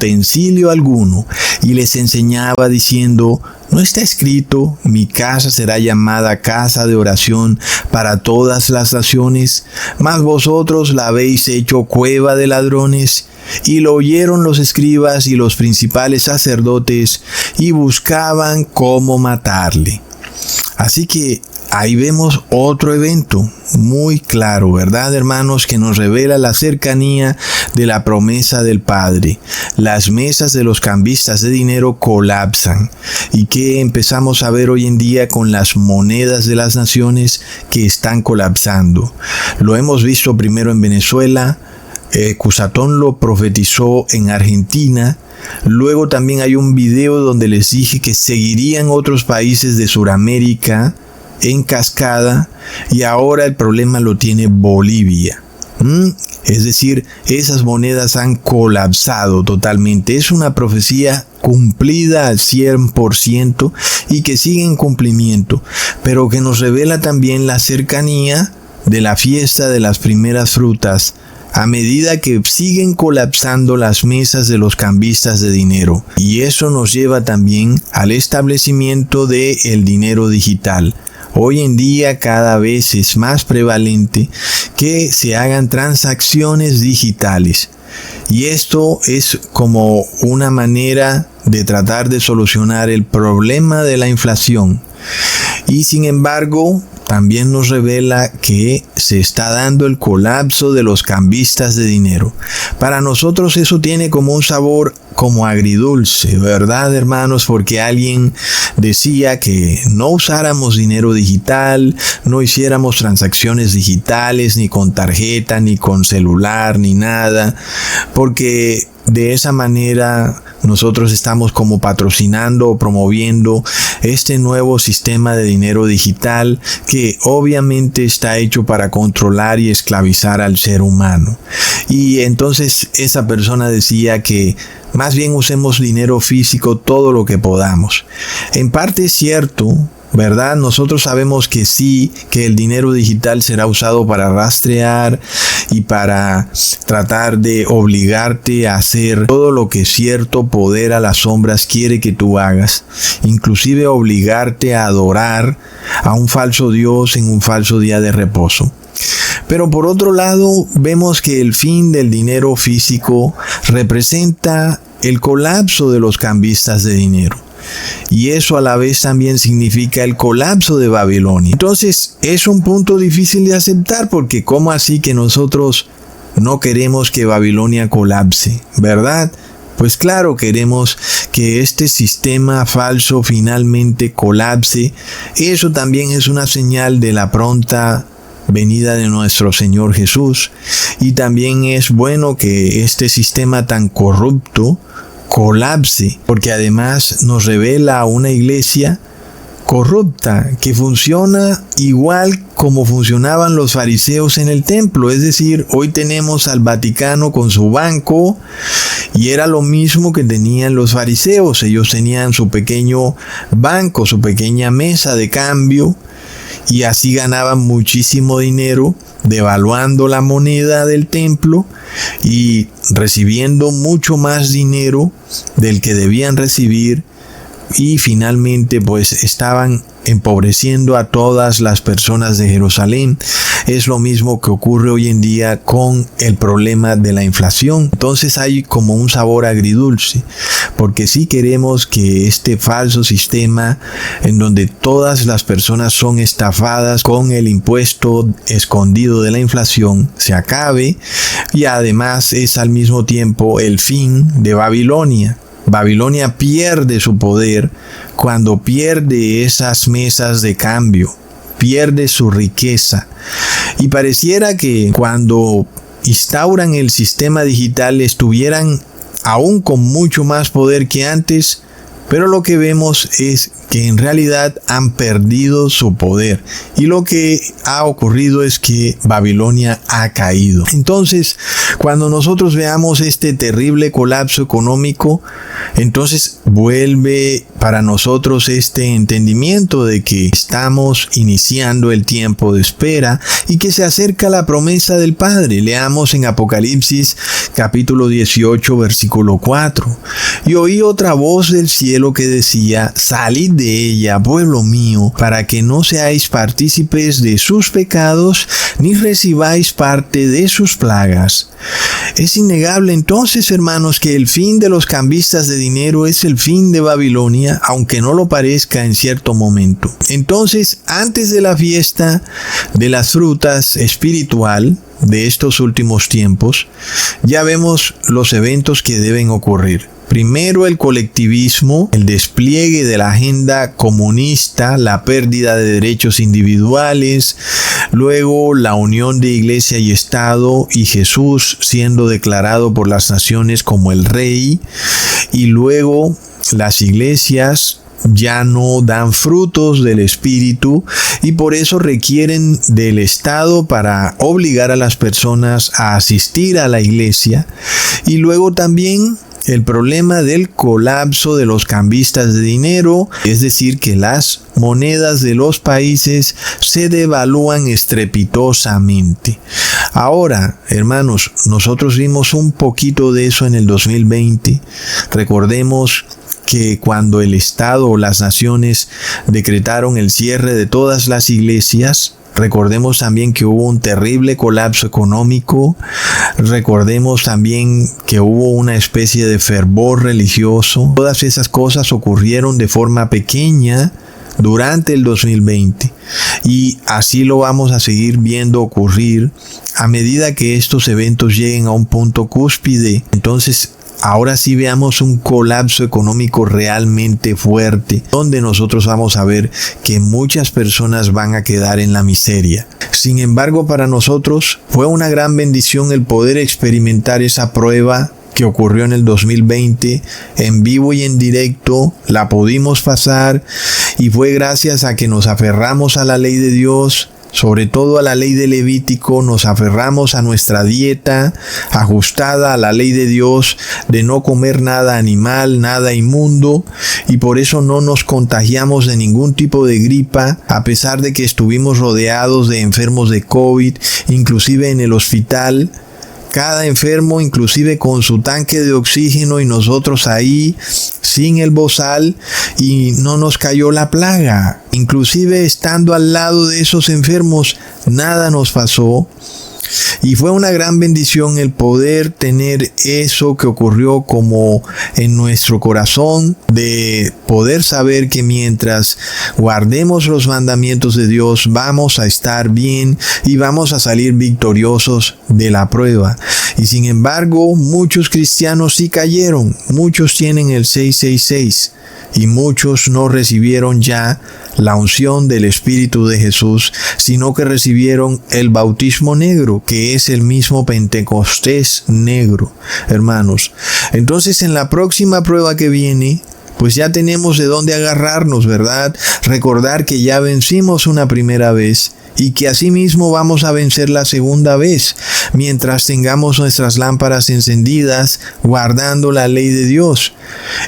utensilio alguno, y les enseñaba diciendo: ¿no está escrito, mi casa será llamada casa de oración para todas las naciones? Mas vosotros la habéis hecho cueva de ladrones. Y lo oyeron los escribas y los principales sacerdotes, y buscaban cómo matarle. Así que ahí vemos otro evento muy claro, ¿verdad, hermanos?, que nos revela la cercanía de la promesa del Padre. Las mesas de los cambistas de dinero colapsan. ¿Y qué empezamos a ver hoy en día con las monedas de las naciones que están colapsando? Lo hemos visto primero en Venezuela. Cusatón lo profetizó en Argentina. Luego también hay un video donde les dije que seguirían otros países de Sudamérica en cascada, y ahora el problema lo tiene Bolivia. Es decir, esas monedas han colapsado totalmente. Es una profecía cumplida al 100% y que sigue en cumplimiento, pero que nos revela también la cercanía de la fiesta de las primeras frutas, a medida que siguen colapsando las mesas de los cambistas de dinero. Y eso nos lleva también al establecimiento del dinero digital. Hoy en día cada vez es más prevalente que se hagan transacciones digitales. Y esto es como una manera de tratar de solucionar el problema de la inflación. Y sin embargo, también nos revela que se está dando el colapso de los cambistas de dinero. Para nosotros eso tiene como un sabor como agridulce, ¿verdad, hermanos? Porque alguien decía que no usáramos dinero digital, no hiciéramos transacciones digitales, ni con tarjeta, ni con celular, ni nada, porque de esa manera nosotros estamos como patrocinando o promoviendo este nuevo sistema de dinero digital que obviamente está hecho para controlar y esclavizar al ser humano. Y entonces esa persona decía que más bien usemos dinero físico todo lo que podamos. En parte es cierto, ¿verdad? Nosotros sabemos que sí, que el dinero digital será usado para rastrear y para tratar de obligarte a hacer todo lo que cierto poder a las sombras quiere que tú hagas, inclusive obligarte a adorar a un falso Dios en un falso día de reposo. Pero por otro lado, vemos que el fin del dinero físico representa el colapso de los cambistas de dinero. Y eso a la vez también significa el colapso de Babilonia. Entonces es un punto difícil de aceptar, porque ¿cómo así que nosotros no queremos que Babilonia colapse, verdad? Pues claro, queremos que este sistema falso finalmente colapse. Eso también es una señal de la pronta venida de nuestro Señor Jesús. Y también es bueno que este sistema tan corrupto colapse, porque además nos revela a una iglesia corrupta que funciona igual como funcionaban los fariseos en el templo. Es decir, hoy tenemos al Vaticano con su banco, y era lo mismo que tenían los fariseos. Ellos tenían su pequeño banco, su pequeña mesa de cambio, y así ganaban muchísimo dinero, devaluando la moneda del templo y recibiendo mucho más dinero del que debían recibir, y finalmente pues estaban empobreciendo a todas las personas de Jerusalén. Es lo mismo que ocurre hoy en día con el problema de la inflación. Entonces hay como un sabor agridulce, porque sí queremos que este falso sistema en donde todas las personas son estafadas con el impuesto escondido de la inflación se acabe, y además es al mismo tiempo el fin de Babilonia. Babilonia pierde su poder cuando pierde esas mesas de cambio, pierde su riqueza. Y pareciera que cuando instauran el sistema digital estuvieran aún con mucho más poder que antes, Pero lo que vemos es que en realidad han perdido su poder. Y lo que ha ocurrido es que Babilonia ha caído. Entonces, cuando nosotros veamos este terrible colapso económico, entonces vuelve para nosotros este entendimiento de que estamos iniciando el tiempo de espera y que se acerca la promesa del Padre. Leamos en Apocalipsis capítulo 18 versículo 4. Y oí otra voz del cielo que decía: salid de ella, pueblo mío, para que no seáis partícipes de sus pecados, ni recibáis parte de sus plagas. Es innegable entonces, hermanos, que el fin de los cambistas de dinero es el fin de Babilonia, aunque no lo parezca en cierto momento. Entonces, antes de la fiesta de las frutas espiritual de estos últimos tiempos, ya vemos los eventos que deben ocurrir. Primero, el colectivismo, el despliegue de la agenda comunista, la pérdida de derechos individuales, luego la unión de iglesia y Estado y Jesús siendo declarado por las naciones como el Rey, y luego las iglesias ya no dan frutos del Espíritu y por eso requieren del Estado para obligar a las personas a asistir a la iglesia, y luego también el problema del colapso de los cambistas de dinero, es decir, que las monedas de los países se devalúan estrepitosamente. Ahora, hermanos, nosotros vimos un poquito de eso en el 2020. Recordemos que cuando el Estado o las naciones decretaron el cierre de todas las iglesias, recordemos también que hubo un terrible colapso económico. Recordemos también que hubo una especie de fervor religioso. Todas esas cosas ocurrieron de forma pequeña durante el 2020. Y así lo vamos a seguir viendo ocurrir a medida que estos eventos lleguen a un punto cúspide. Entonces, ahora sí veamos un colapso económico realmente fuerte, donde nosotros vamos a ver que muchas personas van a quedar en la miseria. Sin embargo, para nosotros fue una gran bendición el poder experimentar esa prueba que ocurrió en el 2020, en vivo y en directo. La pudimos pasar y fue gracias a que nos aferramos a la ley de Dios, sobre todo a la ley de Levítico. Nos aferramos a nuestra dieta ajustada a la ley de Dios de no comer nada animal, nada inmundo, y por eso no nos contagiamos de ningún tipo de gripa, a pesar de que estuvimos rodeados de enfermos de COVID, inclusive en el hospital. Cada enfermo, inclusive con su tanque de oxígeno, y nosotros ahí sin el bozal, y no nos cayó la plaga. Inclusive estando al lado de esos enfermos, nada nos pasó. Y fue una gran bendición el poder tener eso que ocurrió como en nuestro corazón, de poder saber que mientras guardemos los mandamientos de Dios vamos a estar bien y vamos a salir victoriosos de la prueba. Y sin embargo, muchos cristianos sí cayeron, muchos tienen el 666. Y muchos no recibieron ya la unción del Espíritu de Jesús, sino que recibieron el bautismo negro, que es el mismo Pentecostés negro, hermanos. Entonces, en la próxima prueba que viene, pues ya tenemos de dónde agarrarnos, ¿verdad? Recordar que ya vencimos una primera vez y que asimismo vamos a vencer la segunda vez, mientras tengamos nuestras lámparas encendidas, guardando la ley de Dios.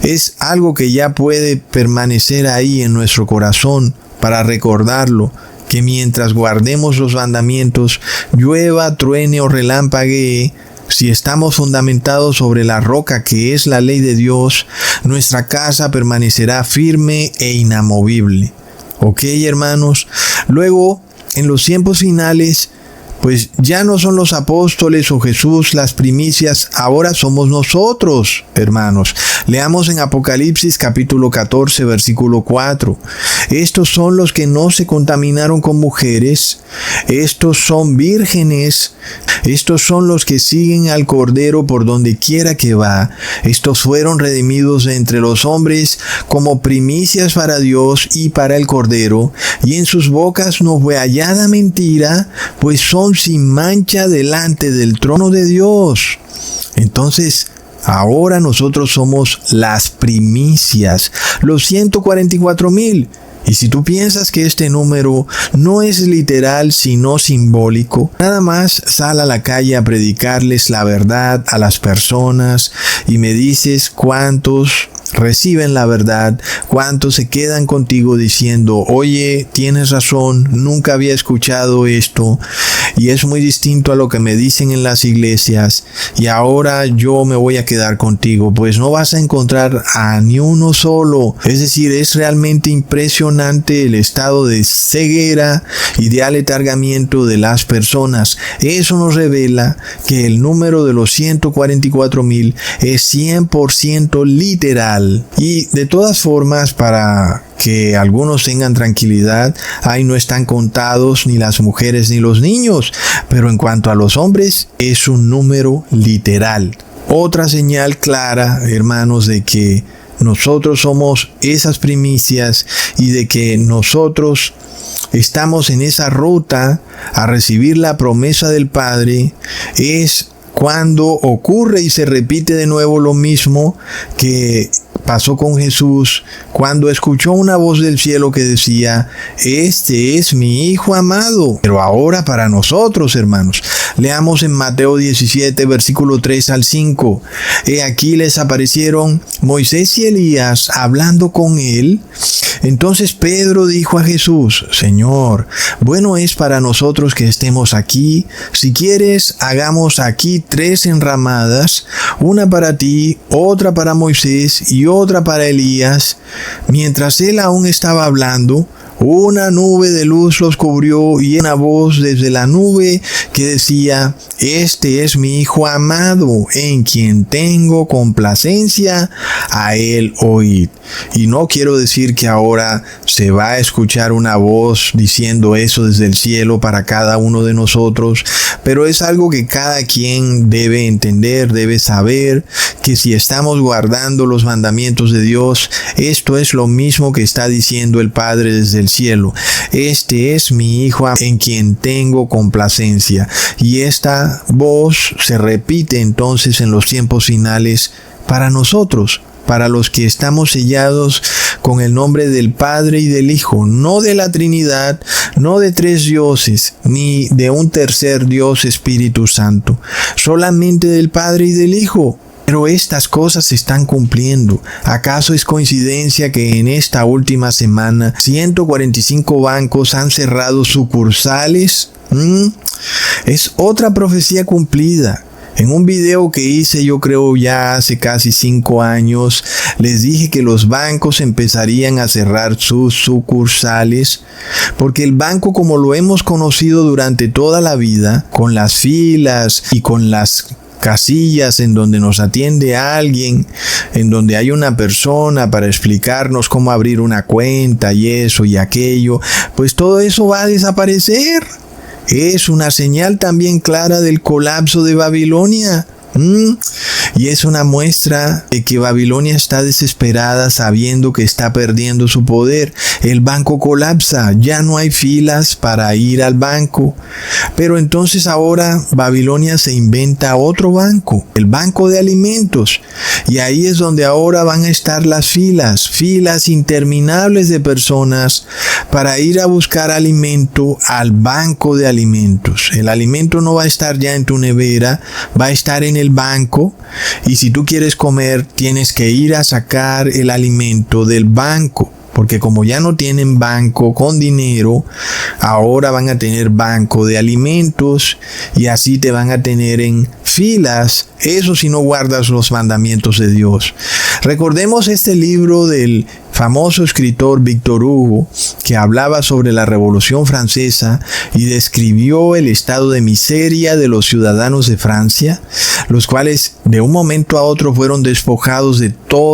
Es algo que ya puede permanecer ahí en nuestro corazón para recordarlo, que mientras guardemos los mandamientos, llueva, truene o relampaguee, si estamos fundamentados sobre la roca que es la ley de Dios, nuestra casa permanecerá firme e inamovible. ¿Ok, hermanos? Luego, en los tiempos finales, pues ya no son los apóstoles o Jesús las primicias, ahora somos nosotros, hermanos. Leamos en Apocalipsis capítulo 14, versículo 4. Estos son los que no se contaminaron con mujeres, estos son vírgenes, estos son los que siguen al Cordero por donde quiera que va. Estos fueron redimidos de entre los hombres como primicias para Dios y para el Cordero, y en sus bocas no fue hallada mentira, pues son sin mancha delante del trono de Dios. Entonces, Ahora nosotros somos las primicias, los 144,000. Y si tú piensas que este número no es literal sino simbólico, nada más sal a la calle a predicarles la verdad a las personas y me dices cuántos reciben la verdad, cuántos se quedan contigo diciendo, oye, tienes razón, nunca había escuchado esto y es muy distinto a lo que me dicen en las iglesias y ahora yo me voy a quedar contigo. Pues no vas a encontrar a ni uno solo. Es decir, es realmente impresionante el estado de ceguera y de aletargamiento de las personas. Eso nos revela que el número de los 144,000 es 100% literal. Y de todas formas, para que algunos tengan tranquilidad, ahí no están contados ni las mujeres ni los niños, pero en cuanto a los hombres, es un número literal. Otra señal clara, hermanos, de que nosotros somos esas primicias y de que nosotros estamos en esa ruta a recibir la promesa del Padre, es cuando ocurre y se repite de nuevo lo mismo que pasó con Jesús cuando escuchó una voz del cielo que decía, este es mi Hijo amado. Pero ahora para nosotros, hermanos, leamos en Mateo 17, versículo 3 al 5. He aquí les aparecieron Moisés y Elías hablando con él. Entonces Pedro dijo a Jesús, Señor, bueno es para nosotros que estemos aquí. Si quieres, hagamos aquí 3 enramadas, una para ti, otra para Moisés y otra para Elías. Mientras él aún estaba hablando, una nube de luz los cubrió y una voz desde la nube que decía, este es mi Hijo amado, en quien tengo complacencia, a él oíd. Y no quiero decir que ahora se va a escuchar una voz diciendo eso desde el cielo para cada uno de nosotros, pero es algo que cada quien debe entender, debe saber que si estamos guardando los mandamientos de Dios, esto es lo mismo que está diciendo el Padre desde el cielo. Este es mi Hijo en quien tengo complacencia. Y esta voz se repite entonces en los tiempos finales para nosotros, para los que estamos sellados con el nombre del Padre y del Hijo, no de la Trinidad, no de 3 dioses, ni de un tercer Dios Espíritu Santo, solamente del Padre y del Hijo. Pero estas cosas se están cumpliendo. ¿Acaso es coincidencia que en esta última semana 145 bancos han cerrado sucursales? Es otra profecía cumplida. En un video que hice, yo creo ya hace casi 5 años, les dije que los bancos empezarían a cerrar sus sucursales, porque el banco, como lo hemos conocido durante toda la vida, con las filas y con las casillas en donde nos atiende alguien, en donde hay una persona para explicarnos cómo abrir una cuenta y eso y aquello, pues todo eso va a desaparecer. Es una señal también clara del colapso de Babilonia. Y es una muestra de que Babilonia está desesperada sabiendo que está perdiendo su poder. El banco colapsa, ya no hay filas para ir al banco. Pero entonces ahora Babilonia se inventa otro banco, el banco de alimentos. Y ahí es donde ahora van a estar las filas interminables de personas para ir a buscar alimento al banco de alimentos. El alimento no va a estar ya en tu nevera, va a estar en el banco, y si tú quieres comer tienes que ir a sacar el alimento del banco, porque como ya no tienen banco con dinero, ahora van a tener banco de alimentos y así te van a tener en filas, eso si no guardas los mandamientos de Dios. Recordemos este libro del famoso escritor Víctor Hugo, que hablaba sobre la Revolución Francesa y describió el estado de miseria de los ciudadanos de Francia, los cuales de un momento a otro fueron despojados de todo